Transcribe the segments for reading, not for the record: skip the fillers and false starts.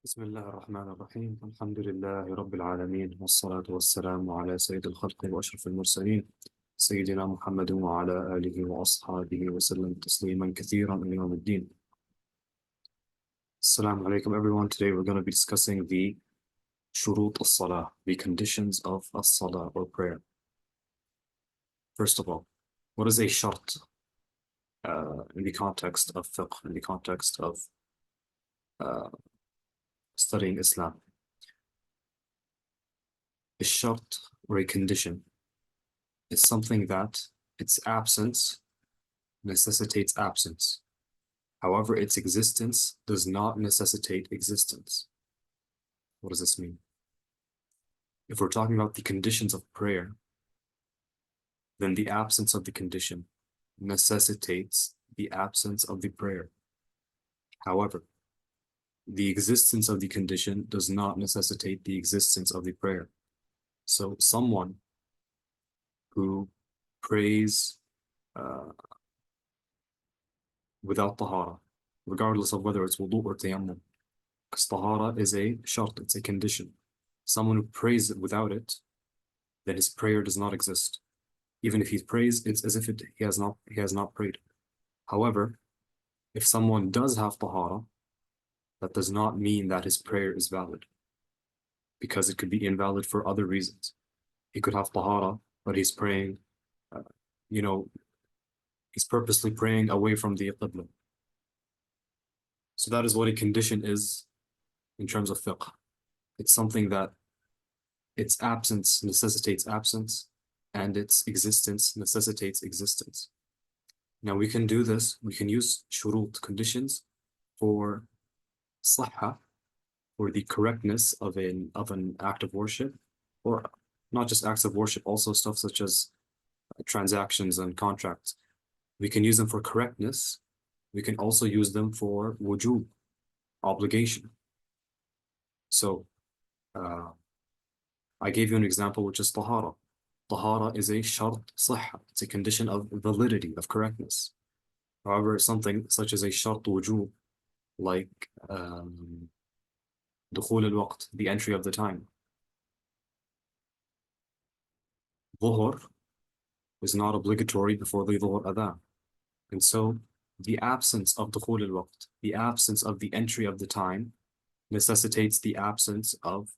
بسم الله الرحمن الرحيم الحمد لله رب العالمين والصلاة والسلام على سيد الخلق وأشرف المرسلين سيدنا محمد وعلى آله وأصحابه وسلم تسليما كثيرا إلى يوم الدين. Assalamu alaikum everyone. Today we're going to be discussing the shurut as-salah, the conditions of as-salah or prayer. First of all, what is a shart in the context of fiqh, in the context of uh, studying Islam? A shart or a condition is something that its absence necessitates absence. However, its existence does not necessitate existence. What does this mean? If we're talking about the conditions of prayer, then the absence of the condition necessitates the absence of the prayer. However, the existence of the condition does not necessitate the existence of the prayer. So someone who prays without tahara, regardless of whether it's wudu or tayammum, because tahara is a shart, it's a condition. Someone who prays without it, then his prayer does not exist. Even if he prays, it's as if he has not prayed. However, if someone does have tahara, that does not mean that his prayer is valid, because it could be invalid for other reasons. He could have tahara, but he's praying, he's purposely praying away from the qibla. So that is what a condition is in terms of fiqh. It's something that its absence necessitates absence and its existence necessitates existence. Now we can do this, we can use shurut, conditions, for sahha, for the correctness of an act of worship, or not just acts of worship, also stuff such as transactions and contracts. We can use them for correctness. We can also use them for wujub, obligation. So I gave you an example, which is tahara. Tahara is a shart sahha. It's a condition of validity, of correctness. However, something such as a shart wujub, like dukhul al-waqt, the entry of the time. Dhuhr is not obligatory before the dhuhr adhan. And so the absence of dukhul al-waqt, the absence of the entry of the time, necessitates the absence of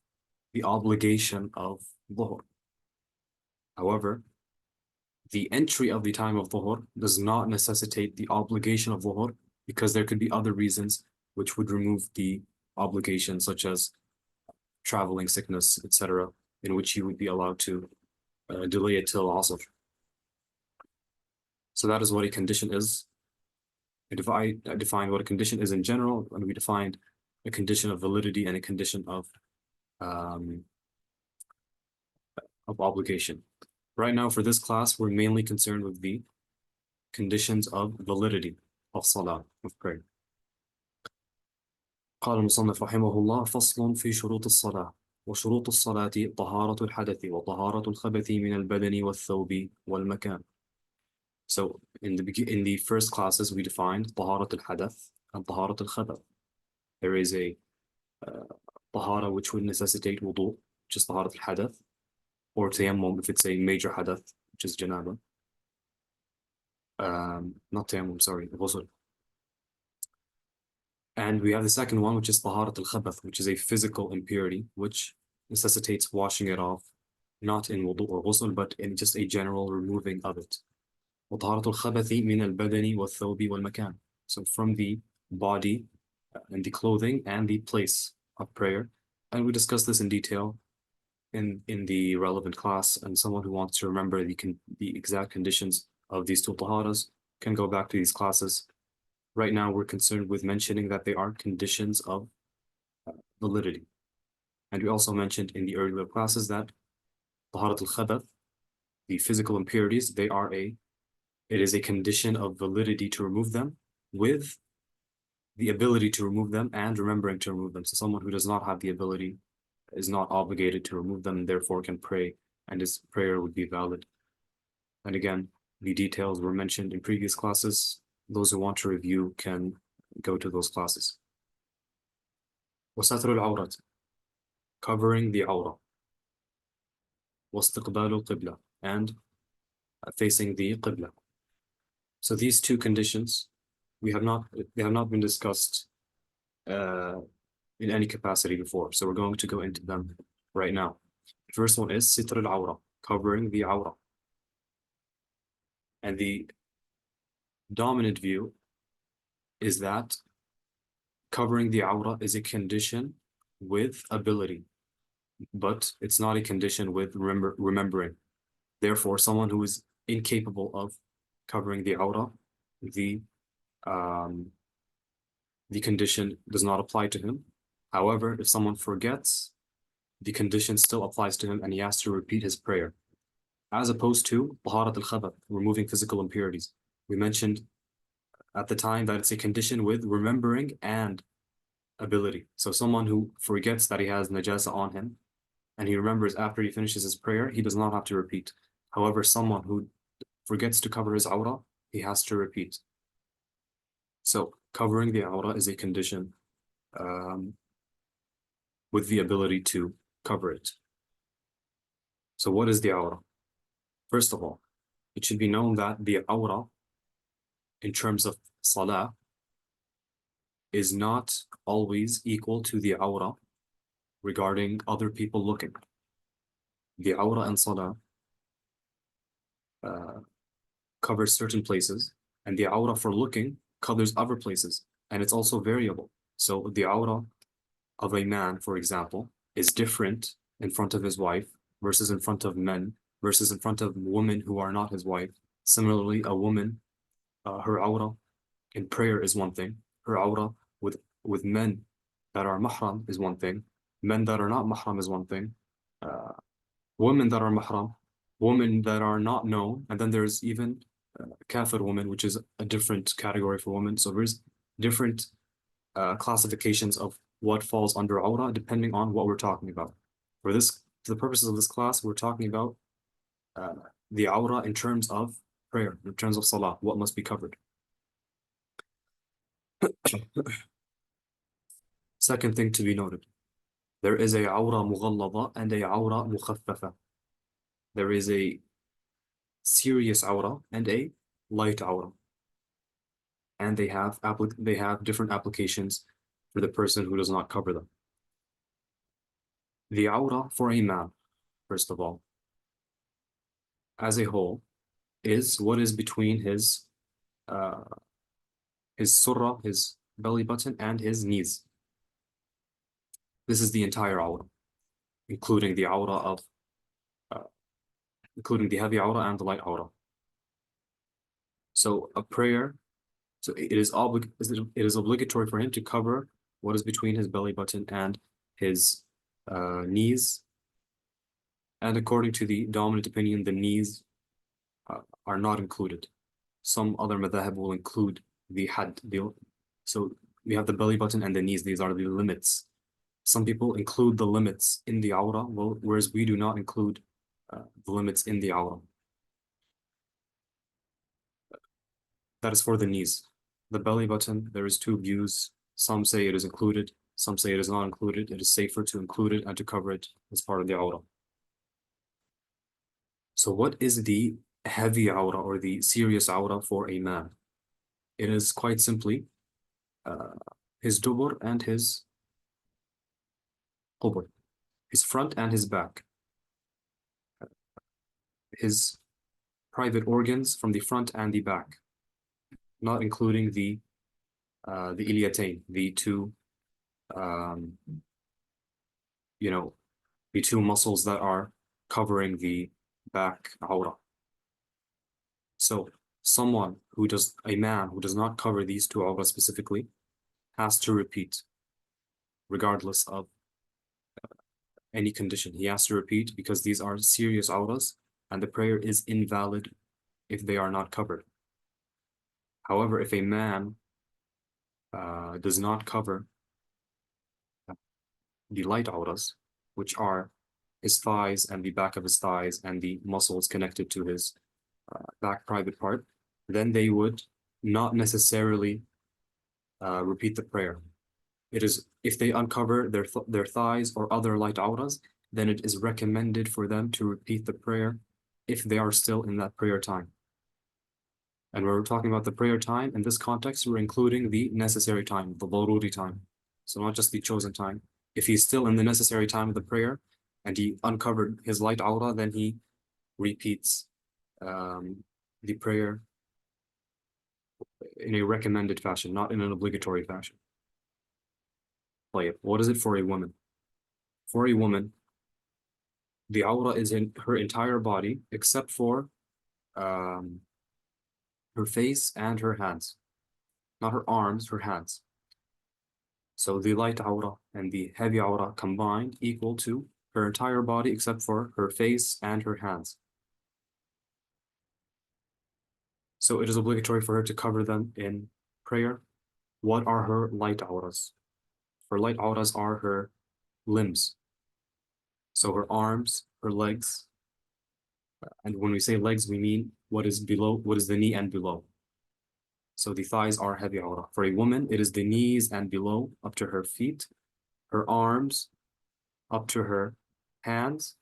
the obligation of dhuhr. However, the entry of the time of dhuhr does not necessitate the obligation of dhuhr, because there could be other reasons which would remove the obligation, such as traveling, sickness, etc., in which you would be allowed to delay it till asr. So that is what a condition is. I defined what a condition is in general, and we defined a condition of validity and a condition of obligation. Right now, for this class, we're mainly concerned with the conditions of validity of salah, of prayer. قال المصنف رحمه الله فصل في شروط الصلاة وشروط الصلاة طهارة الحدث وطهارة الخبث من البدن والثوب والمكان. So in the first classes, we defined طهارة الحدث and طهارة الخبث. There is a طهارة which would necessitate wudu, which is طهارة الحدث, or tayammum if it's a major hadath, which is janaba. Not tayammum, sorry, ghusl. And we have the second one, which is طهارة الخبث, which is a physical impurity, which necessitates washing it off, not in wudu or ghusl, but in just a general removing of it. وطهارة الخبث من البدن والثوب والمكان. So from the body and the clothing and the place of prayer. And we discussed this in detail in the relevant class, and someone who wants to remember the exact conditions of these two taharas can go back to these classes. Right now, we're concerned with mentioning that they are conditions of validity. And we also mentioned in the earlier classes that taharat al-khabath, the physical impurities, it is a condition of validity to remove them, with the ability to remove them and remembering to remove them. So someone who does not have the ability is not obligated to remove them, and therefore can pray, and his prayer would be valid. And again, the details were mentioned in previous classes. Those who want to review can go to those classes. وستر العورات, covering the awra. واستقبال القبلة, and facing the qibla. So these two conditions, they have not been discussed in any capacity before. So we're going to go into them right now. The first one is sitr al-awra, covering the awra. And the dominant view is that covering the awra is a condition with ability, but it's not a condition with remembering. Therefore, someone who is incapable of covering the awra, the condition does not apply to him. However, if someone forgets, the condition still applies to him and he has to repeat his prayer. As opposed to taharat al-khabath, removing physical impurities. We mentioned at the time that it's a condition with remembering and ability. So someone who forgets that he has najasa on him and he remembers after he finishes his prayer, he does not have to repeat. However, someone who forgets to cover his awra, he has to repeat. So covering the awra is a condition with the ability to cover it. So what is the awra? First of all, it should be known that the awra, in terms of salah, is not always equal to the awra regarding other people looking. The awra in salah covers certain places, and the awra for looking covers other places, and it's also variable. So the awra of a man, for example, is different in front of his wife versus in front of men versus in front of women who are not his wife. Similarly, a woman, her awra in prayer is one thing. Her awra with men that are mahram is one thing. Men that are not mahram is one thing. Women that are mahram, women that are not known, and then there's even kafir women, which is a different category for women. So there's different classifications of what falls under awra depending on what we're talking about. For the purposes of this class, we're talking about the awra in terms of prayer, in terms of salah, what must be covered. Second thing to be noted, there is a awra mughallada and a awra mukhaffafa. There is a serious awra and a light awra. And they have different applications for the person who does not cover them. The awra for a man, first of all, as a whole, is what is between his surah, his belly button, and his knees. This is the entire awra, including the awra of, including the heavy awra and the light awra. So a prayer, so it is obligatory for him to cover what is between his belly button and his knees. And according to the dominant opinion, the knees are not included. Some other madhahib will include the had. So we have the belly button and the knees. These are the limits. Some people include the limits in the awra, whereas we do not include the limits in the awra. That is for the knees. The belly button, there is two views. Some say it is included. Some say it is not included. It is safer to include it and to cover it as part of the awra. So what is the heavy awra or the serious awra for a man? It is quite simply his dubur and his qubur, his front and his back, his private organs from the front and the back, not including the ilyatain, the two the two muscles that are covering the back awra. So a man who does not cover these two awra specifically has to repeat, regardless of any condition. He has to repeat because these are serious awras and the prayer is invalid if they are not covered. However, if a man does not cover the light awras, which are his thighs and the back of his thighs and the muscles connected to his back private part, then they would not necessarily repeat the prayer. It is, if they uncover their thighs or other light awras, then it is recommended for them to repeat the prayer if they are still in that prayer time. And we're talking about the prayer time. In this context, we're including the necessary time, the daruri time. So not just the chosen time. If he's still in the necessary time of the prayer and he uncovered his light awra, then he repeats the prayer in a recommended fashion, not in an obligatory fashion. Like, what is it for a woman? For a woman, the awra is in her entire body except for her face and her hands. Not her arms, her hands. So the light awra and the heavy awra combined equal to her entire body except for her face and her hands. So it is obligatory for her to cover them in prayer. What are her light awras? Her light awras are her limbs. So her arms, her legs. And when we say legs, we mean what is below, what is the knee and below. So the thighs are heavy awra. For a woman, it is the knees and below up to her feet, her arms up to her hands,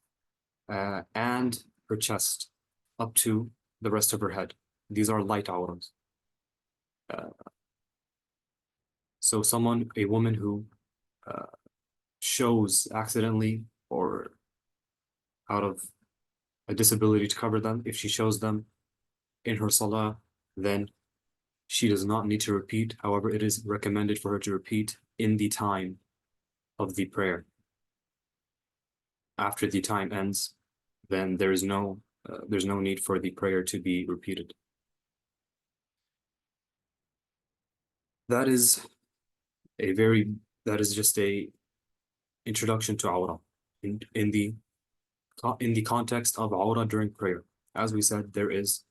and her chest up to the rest of her head. These are light awras. So a woman who shows accidentally or out of a disability to cover them, if she shows them in her salah, then she does not need to repeat. However, it is recommended for her to repeat in the time of the prayer. After the time ends, then there's no need for the prayer to be repeated. That is just a introduction to awra in the context of awra during prayer. As we said, there is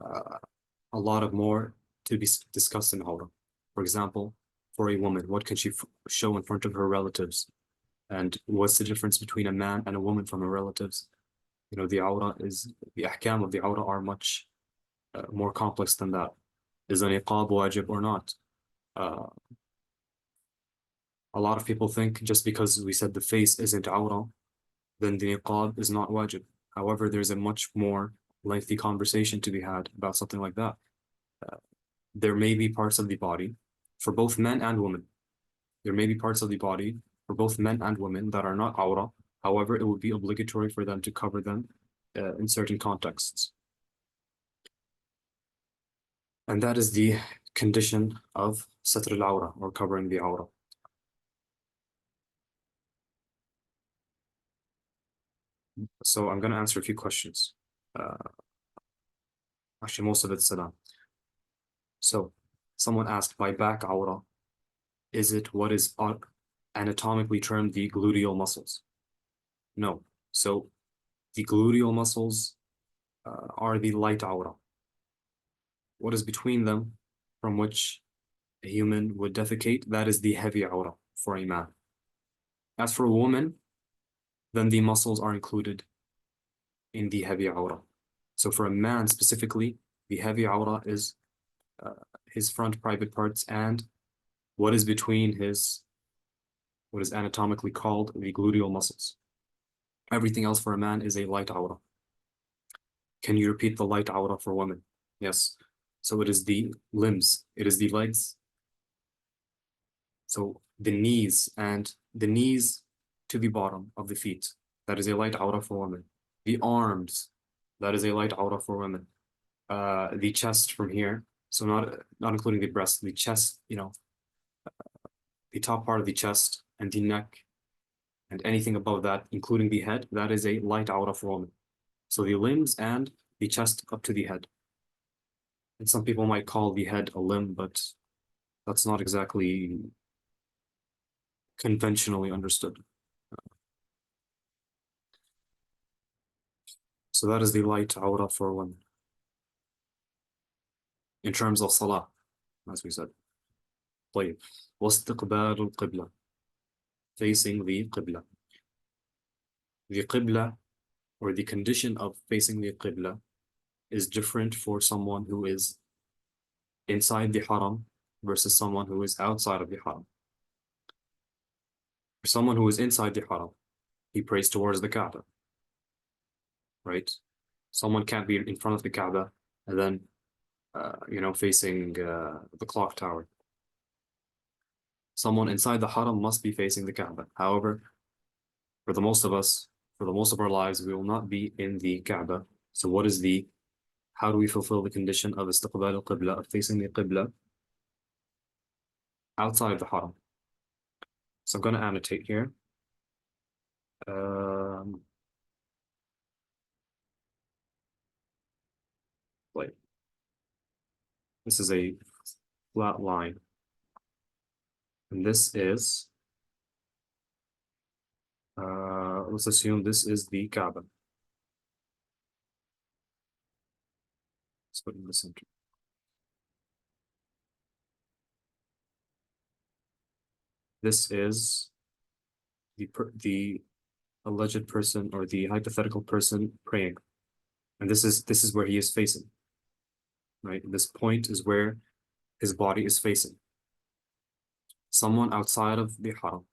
a lot of more to be discussed in awra. For example, for a woman, what can she show in front of her relatives? And what's the difference between a man and a woman from her relatives? You know, the ahkam of the awra are much more complex than that. Is a niqab wajib or not? A lot of people think just because we said the face isn't awra, then the niqab is not wajib. However, there's a much more lengthy conversation to be had about something like that. There may be parts of the body for both men and women. There may be parts of the body for both men and women that are not awra. However, it would be obligatory for them to cover them in certain contexts. And that is the condition of satr al-awra, or covering the awra. So I'm going to answer a few questions. Actually, most of it's salam. So someone asked, by back awra, is it what is anatomically termed the gluteal muscles? No. So the gluteal muscles are the light awra. What is between them, from which a human would defecate, that is the heavy awra for a man. As for a woman, then the muscles are included in the heavy awra. So for a man specifically, the heavy awra is his front private parts and what is between what is anatomically called the gluteal muscles. Everything else for a man is a light awra. Can you repeat the light awra for women? Yes. So it is the limbs, it is the legs. So the knees to the bottom of the feet, that is a light awra for women. The arms, that is a light awra for women. The chest from here, so not including the breast, the chest, the top part of the chest and the neck and anything above that, including the head, that is a light awra for women. So the limbs and the chest up to the head. And some people might call the head a limb, but that's not exactly conventionally understood. So that is the light awra for women. In terms of salah, as we said. طيب. واستقبال القبلة. Facing the qibla. The qibla, or the condition of facing the qibla, is different for someone who is inside the haram versus someone who is outside of the haram. Someone who is inside the haram, he prays towards the Kaaba, right? Someone can't be in front of the Kaaba and then, facing the clock tower. Someone inside the haram must be facing the Kaaba. However, for the most of us, for the most of our lives, we will not be in the Kaaba. So how do we fulfill the condition of istiqbal al-qibla, of facing the qibla outside the haram? So I'm going to annotate here. Like this is a flat line, and this is let's assume this is the Kaaba. Let's put it in the center. This is the alleged person or the hypothetical person praying, and this is where he is facing. Right, this point is where his body is facing. Someone outside of the haram,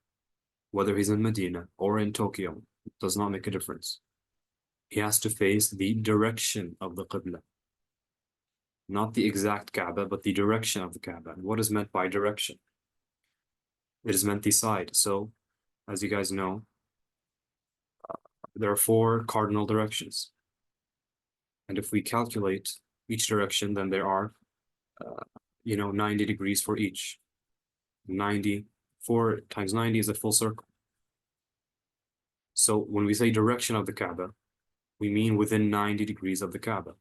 whether he's in Medina or in Tokyo, does not make a difference. He has to face the direction of the Qibla. Not the exact Kaaba, but the direction of the Kaaba. And what is meant by direction? It is meant the side. So, as you guys know, there are 4 cardinal directions. And if we calculate each direction, then there are, 90 degrees for each. 4 times 90 is a full circle. So when we say direction of the Kaaba, we mean within 90 degrees of the Kaaba.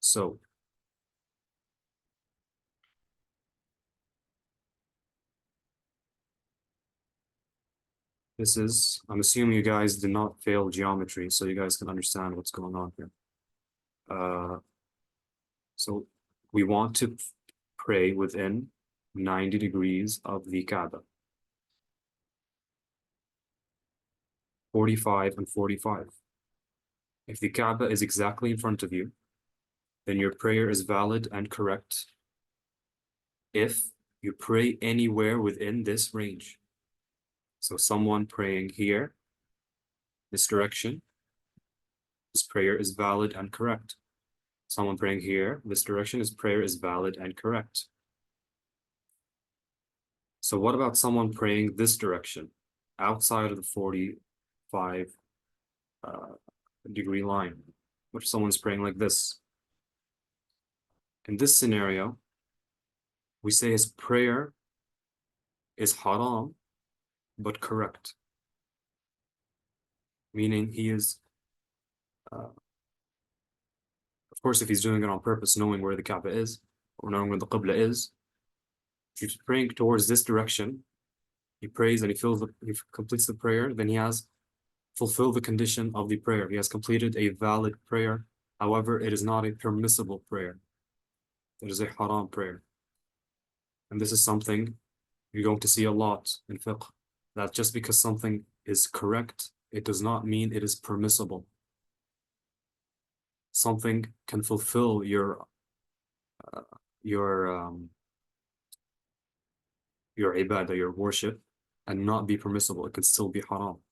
So I'm assuming you guys did not fail geometry, so you guys can understand what's going on here. So we want to pray within 90 degrees of the Kaaba. 45 and 45. If the Kaaba is exactly in front of you, then your prayer is valid and correct if you pray anywhere within this range. So someone praying here, this direction, this prayer is valid and correct. Someone praying here, this direction, his prayer is valid and correct. So what about someone praying this direction, outside of the 45 degree line? What if someone's praying like this? In this scenario, we say his prayer is haram, but correct. Meaning he is, of course, if he's doing it on purpose, knowing where the Kaaba is, or knowing where the Qibla is, if he's praying towards this direction, he prays and he completes the prayer, then he has fulfilled the condition of the prayer. He has completed a valid prayer. However, it is not a permissible prayer. It is a haram prayer. And this is something you're going to see a lot in fiqh, that just because something is correct, it does not mean it is permissible. Something can fulfill your ibadah, your worship, and not be permissible. It could still be haram.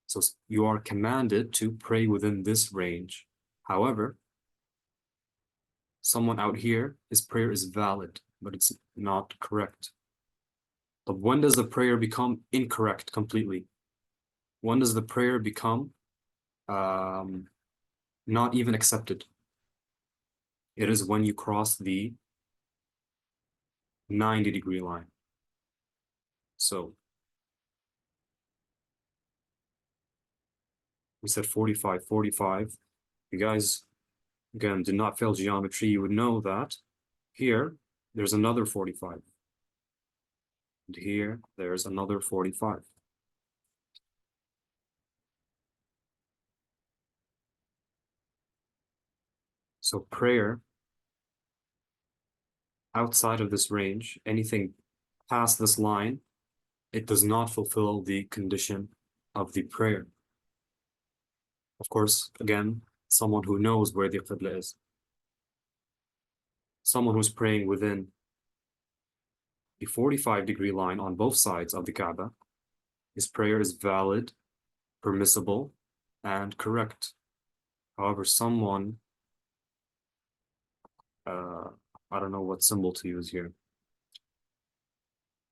So you are commanded to pray within this range. However, someone out here, his prayer is valid, but it's not correct. But when does the prayer become incorrect completely? When does the prayer become not even accepted? It is when you cross the 90 degree line. So we said 45, 45. You guys, again, did not fail geometry. You would know that here, there's another 45. And here, there's another 45. So prayer outside of this range, anything past this line, it does not fulfill the condition of the prayer. Of course, again, someone who knows where the Qibla is. Someone who's praying within the 45 degree line on both sides of the Kaaba, his prayer is valid, permissible, and correct. However, someone, I don't know what symbol to use here.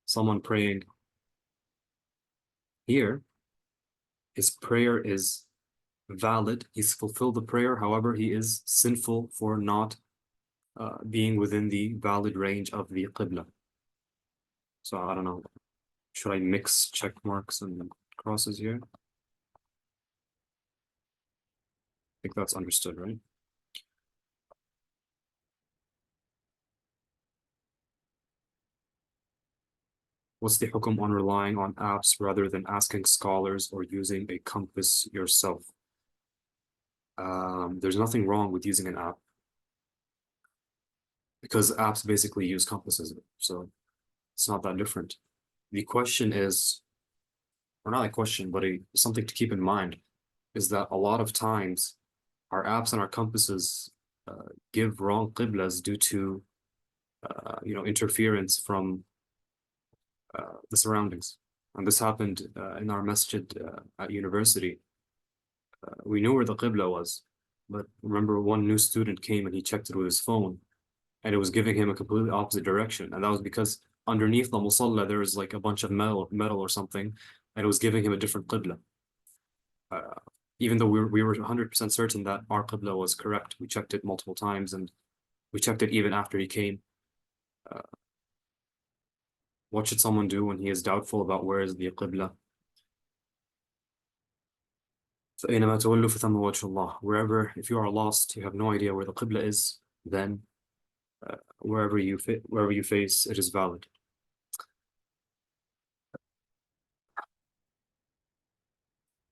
Someone praying here, his prayer is valid. He's fulfilled the prayer. However, he is sinful for not being within the valid range of the qibla. So I don't know. Should I mix check marks and crosses here? I think that's understood, right? What's the hukum on relying on apps rather than asking scholars or using a compass yourself? There's nothing wrong with using an app because apps basically use compasses, so it's not that different. The question is, or not a question, but something to keep in mind is that a lot of times our apps and our compasses give wrong qiblas due to interference from the surroundings. And this happened in our masjid at university. We knew where the qibla was, but remember one new student came and he checked it with his phone and it was giving him a completely opposite direction. And that was because underneath the musalla there is like a bunch of metal or something, and it was giving him a different qibla. Even though we were 100% certain that our qibla was correct. We checked it multiple times and we checked it even after he came. What should someone do when he is doubtful about where is the qibla? فَأَيْنَمَا تَوَلُّوا فَثَمَّ وَجْهُ اللَّهِ. Wherever, if you are lost, you have no idea where the qibla is, then wherever you face, it is valid.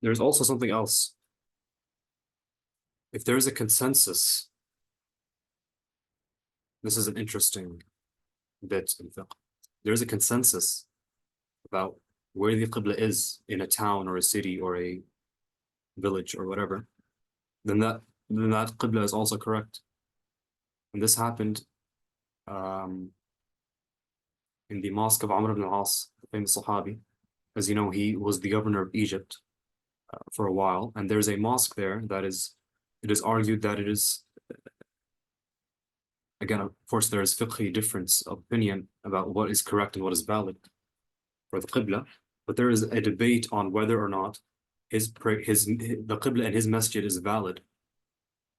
There's also something else. If there is a consensus, this is an interesting bit in fiqh. There is a consensus about where the qibla is in a town or a city or a village or whatever, then that qibla is also correct. And this happened in the mosque of Amr ibn al-As, the famous Sahabi. As you know, he was the governor of Egypt for a while, and there's a mosque there that it is argued that it is, again, of course, there is fiqhi difference of opinion about what is correct and what is valid for the qibla, but there is a debate on whether or not the qibla in his masjid is valid.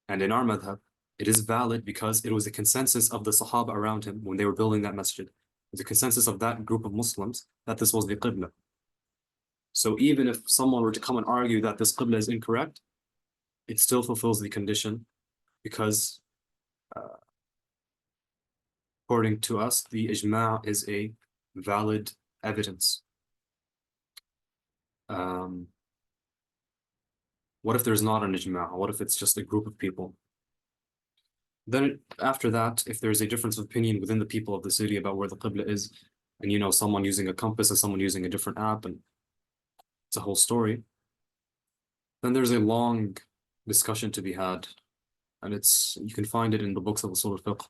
And in our madhab, it is valid because it was a consensus of the Sahaba around him when they were building that masjid. It was a consensus of that group of Muslims that this was the qibla. So even if someone were to come and argue that this qibla is incorrect, it still fulfills the condition because according to us, the ijma' is a valid evidence. What if there's not an ijma'? What if it's just a group of people? Then after that, if there's a difference of opinion within the people of the city about where the qibla is, and someone using a compass and someone using a different app, and it's a whole story, then there's a long discussion to be had. And you can find it in the books of Usul al-Fiqh.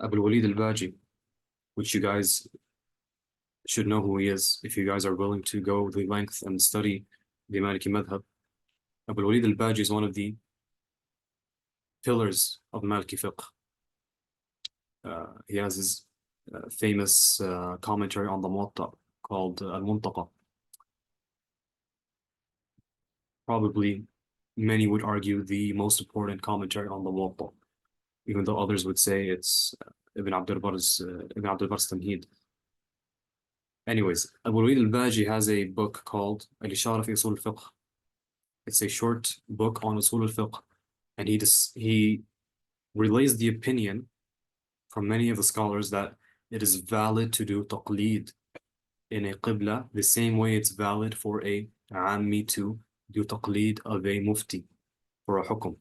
Abu al-Walid al-Baji, which you guys should know who he is if you guys are willing to go the length and study the Maliki madhab. Abu al-Walid al-Baji is one of the pillars of Maliki fiqh. He has his famous commentary on the Muwatta called al-Muntaqa. Probably many would argue the most important commentary on the Muwatta, even though others would say it's Ibn Abdul Bar's Tamheed. Anyways, Abu al-Walid al-Baji has a book called Al-Ishara fi Usul al-Fiqh. It's a short book on Usul al-Fiqh, and he relays the opinion from many of the scholars that it is valid to do taqleed in a qibla the same way it's valid for a ammi to do taqleed of a mufti for a hukum.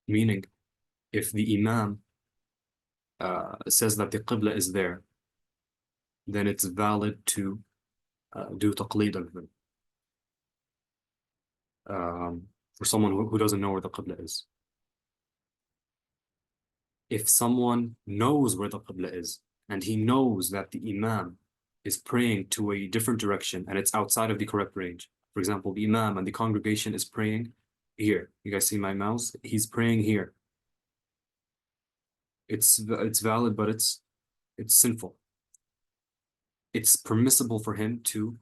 Meaning, if the imam says that the qibla is there, then it's valid to do taqleed of them. For someone who doesn't know where the qibla is. If someone knows where the qibla is and he knows that the imam is praying to a different direction and it's outside of the correct range. For example, the imam and the congregation is praying here. You guys see my mouse? He's praying here. It's valid, but it's sinful. It's permissible for him to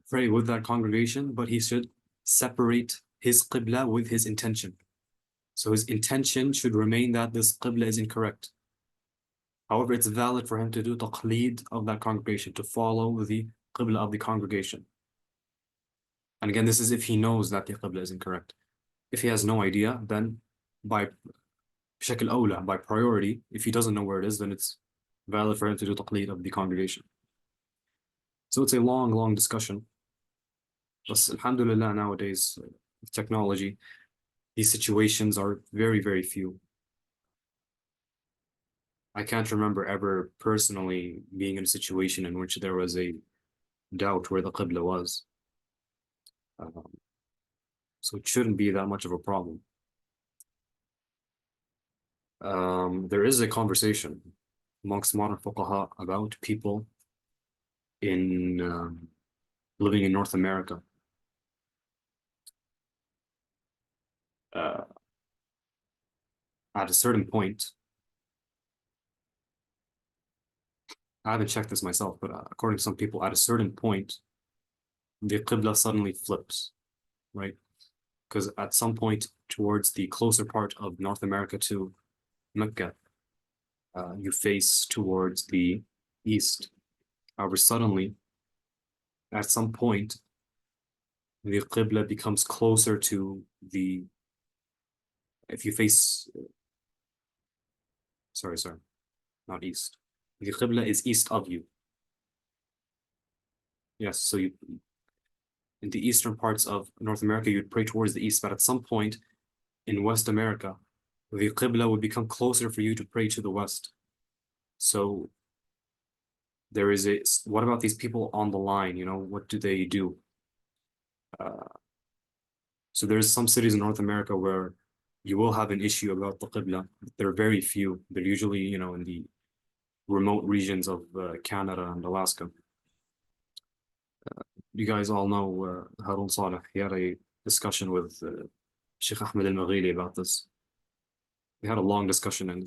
pray with that congregation, but he should separate his qibla with his intention. So his intention should remain that this qibla is incorrect. However, it's valid for him to do taqleed of that congregation, to follow the qibla of the congregation. And again, this is if he knows that the qibla is incorrect. If he has no idea, then by bishakl awla, by priority, if he doesn't know where it is, then it's valid for him to do taqleed of the congregation. So it's a long, long discussion. But alhamdulillah, nowadays, with technology, these situations are very, very few. I can't remember ever personally being in a situation in which there was a doubt where the qibla was. So it shouldn't be that much of a problem. There is a conversation amongst modern fuqaha about people in living in North America. At a certain point, I haven't checked this myself, but according to some people, at a certain point, the qibla suddenly flips, right? Because at some point towards the closer part of North America to Mecca, you face towards the east. However, suddenly, at some point, the qibla becomes closer to the, if you face, sorry, not east. The qibla is east of you. Yes, so you, in the eastern parts of North America, you'd pray towards the east, but at some point in West America, the qibla would become closer for you to pray to the west. So there is a, what about these people on the line? You know, what do they do? So there's some cities in North America where you will have an issue about the qibla. They're very few. They're usually, you know, in the remote regions of Canada and Alaska. You guys all know Harun Saleh. He had a discussion with Sheikh Ahmed al-Maghili about this. We had a long discussion, and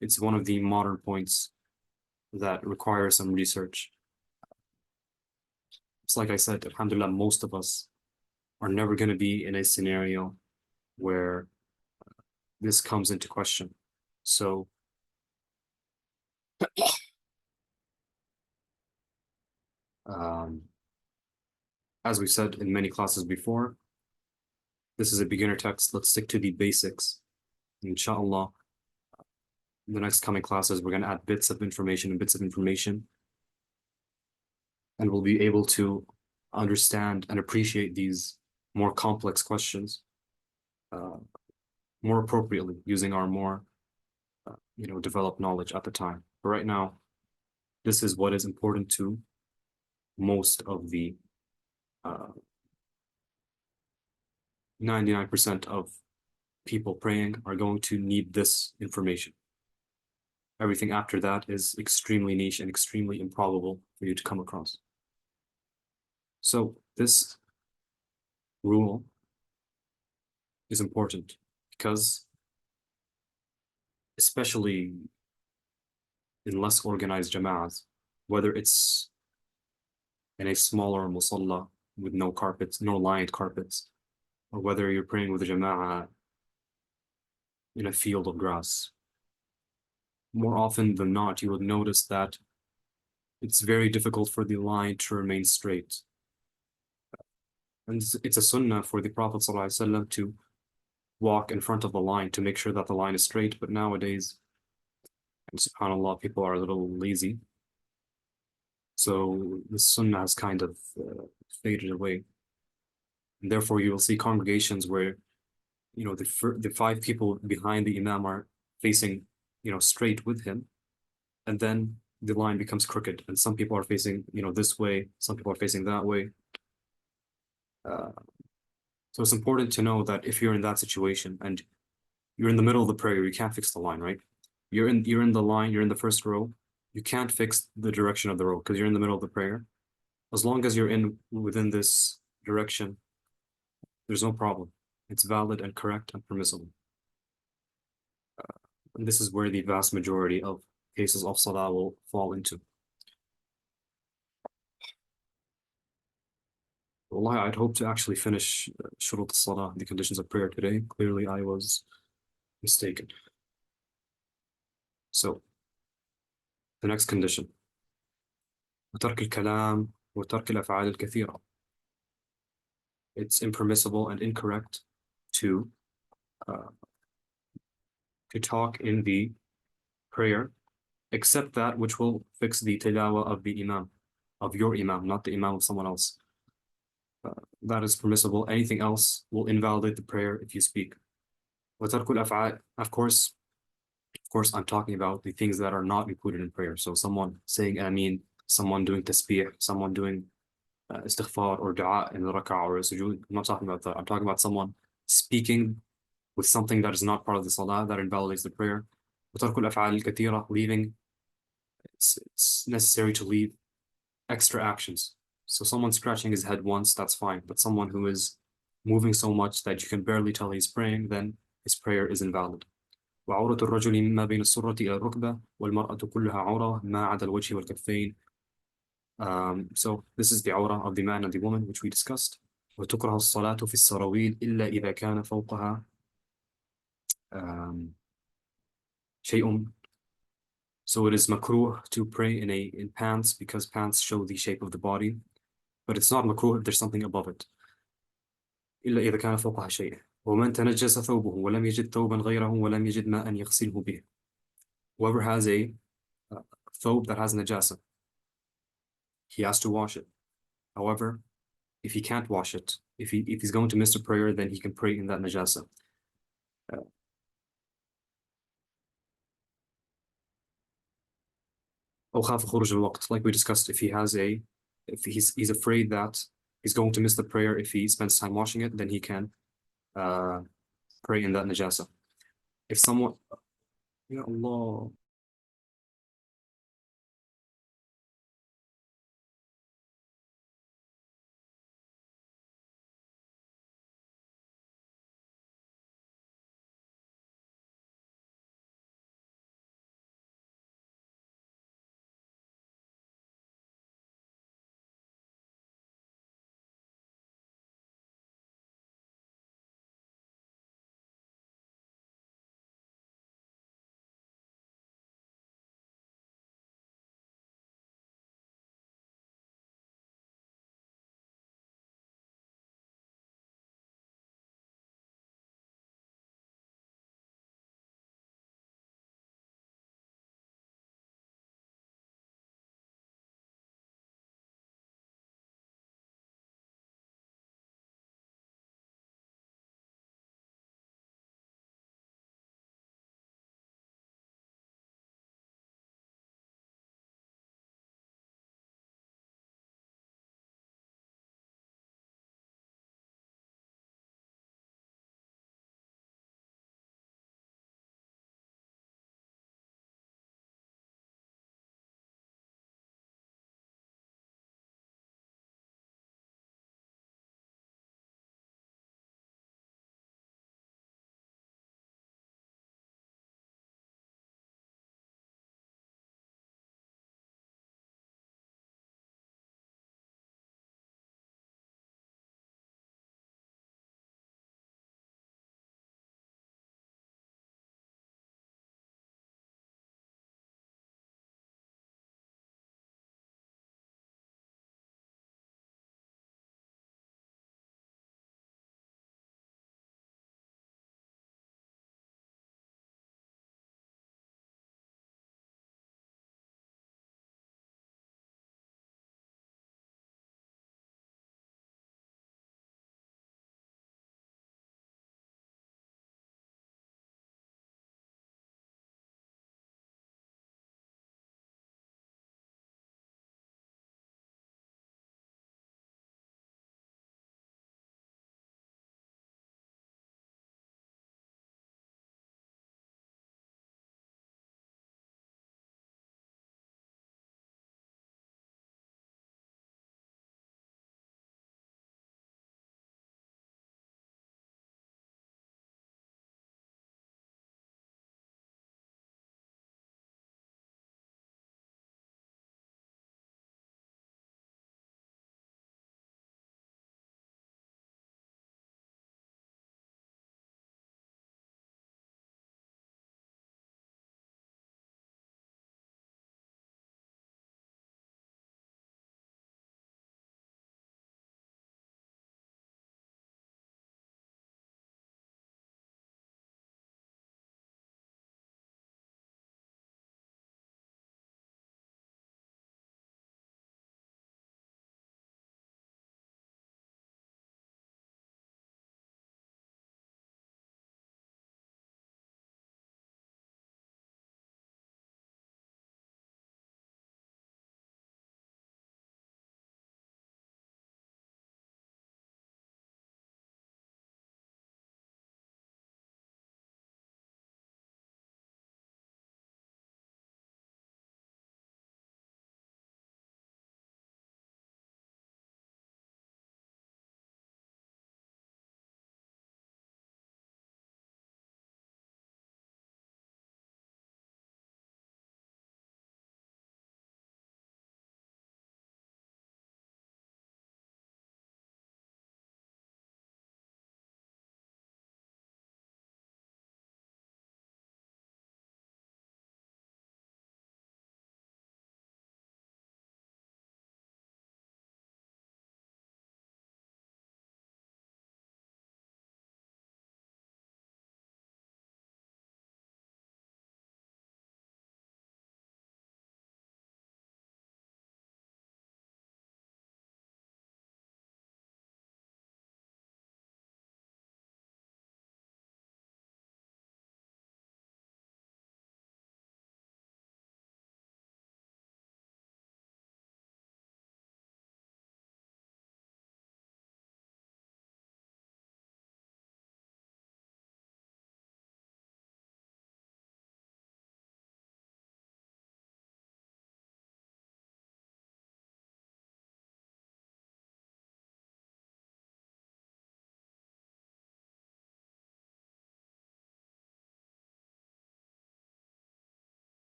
it's one of the modern points that requires some research. It's like I said, alhamdulillah, most of us are never going to be in a scenario where this comes into question. So as we said in many classes before, this is a beginner text. Let's stick to the basics. Inshallah, in the next coming classes, we're going to add bits of information and bits of information. And we'll be able to understand and appreciate these more complex questions more appropriately using our more developed knowledge at the time. But right now, this is what is important to most of the 99% of people praying are going to need this information. Everything after that is extremely niche and extremely improbable for you to come across. So this rule is important because, especially in less organized jama'ahs, whether it's in a smaller musalla with no carpets, no lined carpets, or whether you're praying with a jama'ah in a field of grass, more often than not, you would notice that it's very difficult for the line to remain straight. And it's a sunnah for the Prophet ﷺ to walk in front of the line to make sure that the line is straight. But nowadays, and subhanAllah, people are a little lazy. So the sunnah has kind of faded away. And therefore, you will see congregations where, the five people behind the imam are facing, straight with him. And then the line becomes crooked. And some people are facing, this way. Some people are facing that way. So it's important to know that if you're in that situation and you're in the middle of the prayer, you can't fix the line, right? You're in the line, you're in the first row. You can't fix the direction of the row because you're in the middle of the prayer. As long as you're in within this direction, there's no problem. It's valid and correct and permissible. And this is where the vast majority of cases of salah will fall into. Wallahi, I'd hope to actually finish shurut salah, the conditions of prayer today. Clearly, I was mistaken. So, the next condition. وترك الكلام وترك الأفعال الكثيرة. It's impermissible and incorrect to talk in the prayer, except that which will fix the tilawa of the imam, of your imam, not the imam of someone else. That is permissible. Anything else will invalidate the prayer if you speak. وترك الأفعال, of course, I'm talking about the things that are not included in prayer. So someone saying Ameen, someone doing tasbih, someone doing istighfar or dua in the rak'ah or sujood. I'm not talking about that. I'm talking about someone speaking with something that is not part of the salah that invalidates the prayer. وترك الأفعال الكثيرة, leaving, it's necessary to leave extra actions. So someone scratching his head once, that's fine. But someone who is moving so much that you can barely tell he's praying, then his prayer is invalid. وعورة الرجل ما بين السرة إلى الركبة والمرأة كلها عورة ما عدا الوجه والكفين. So this is the awrah of the man and the woman, which we discussed. وتكره الصلاة في السراويل إلا إذا كان فوقها شيء. So it is makruh to pray in pants because pants show the shape of the body, but it's not makruh if there's something above it. إلا إذا كان فوقها شيء. ومن تنجس ثوبه ولم يجد ثوبا غيره ولم يجد ماء يغسله به. Whoever has a thobe that has najasa, he has to wash it. However, if he can't wash it, if he's going to miss a prayer, then he can pray in that najasa. أو خاف خروج الوقت, like we discussed, if he's afraid that he's going to miss the prayer if he spends time washing it, then he can pray in that najasa. If someone, Ya Allah.